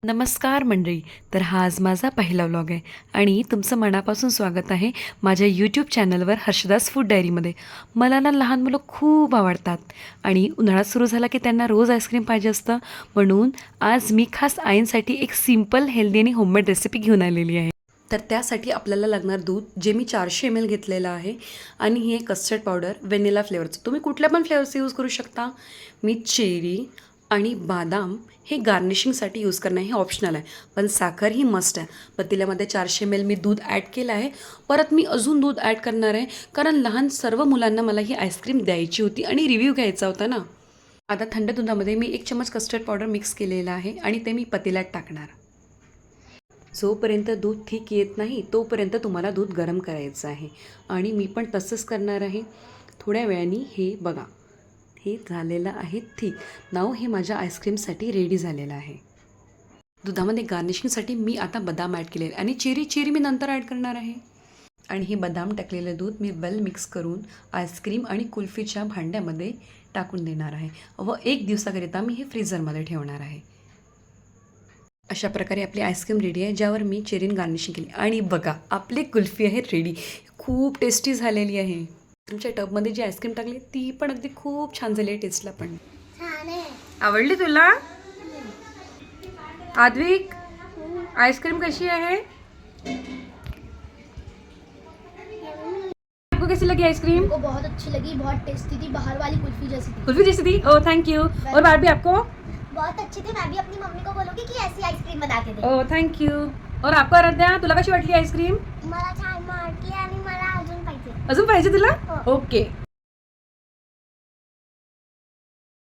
नमस्कार मंडळी. तर हा आज माझा पहिला व्लॉग आहे आणि तुमचं मनापासून स्वागत आहे माझ्या यूट्यूब चॅनलवर हर्षदास फूड डायरीमध्ये. मला ना लहान मुलं खूप आवडतात आणि उन्हाळा सुरू झाला की त्यांना रोज आईस्क्रीम पाहिजे असतं. म्हणून आज मी खास आईंसाठी एक सिम्पल हेल्दी आणि होममेड रेसिपी घेऊन आलेली आहे. तर त्यासाठी आपल्याला लागणार दूध, जे मी 400 ml घेतलेलं आहे, आणि ही आहे कस्टर्ड पावडर व्हॅनिला फ्लेवरचं. तुम्ही कुठल्या पण फ्लेवरचं यूज करू शकता. मी चेरी आणि बदाम हे गार्निशिंगसाठी यूज करणं हे ऑप्शनल आहे, पण साखर ही मस्ट आहे. पतील्यामध्ये 400 ml मी दूध ॲड केलं आहे. परत मी अजून दूध ॲड करणार आहे, कारण लहान सर्व मुलांना मला ही आईस्क्रीम द्यायची होती आणि रिव्ह्यू घ्यायचा होता ना. आता थंड दुधामध्ये मी 1 चमच कस्टर्ड पावडर मिक्स केलेलं आहे आणि ते मी पतील्यात टाकणार. जोपर्यंत दूध ठीक येत नाही तोपर्यंत तुम्हाला दूध गरम करायचं आहे आणि मी पण तसंच करणार आहे. थोड्या वेळाने हे बघा, हे झालेलं आहे ठीक. नाव हे माझ्या आईस्क्रीमसाठी रेडी झालेलं आहे. दुधामध्ये गार्निशिंगसाठी मी आता बदाम ॲड केले आणि चेरी मी नंतर ॲड करणार आहे. आणि हे बदाम टाकलेलं दूध मी वेल मिक्स करून आईस्क्रीम आणि कुल्फीच्या भांड्यामध्ये टाकून देणार आहे व 1 दिवसाकरिता मी हे फ्रीझरमध्ये ठेवणार आहे. अशा प्रकारे आपली आईस्क्रीम रेडी आहे, ज्यावर मी चेरीन गार्निशिंग केली. आणि बघा, आपली कुल्फी आहे रेडी. खूप टेस्टी झालेली आहे. तुमच्या टबमध्ये जी आईस्क्रीम टाकली ती पण अगदी खूप छान झाली आहे. टेस्टला पण आवडली तुला आद्विक? आईस्क्रीम कशी आहे? आपको कैसी लगी आइसक्रीम? को बहुत अच्छी लगी, बहुत टेस्टी थी, बाहर वाली कुल्फी जैसी थी। कुल्फी जैसी थी? Oh thank you. और बारबी आपको? बहुत अच्छी थी। मैं भी अपनी मम्मी को बोलूंगी कि ऐसी आईस्क्रीम बना के दे। ओह थँक यू. और आपको आराध्या, तुला कशी वाटली आईस्क्रीम? मला छान वाटली आणि मला अजून पाहिजे. अजून पाहिजे तुला? हो. ओके.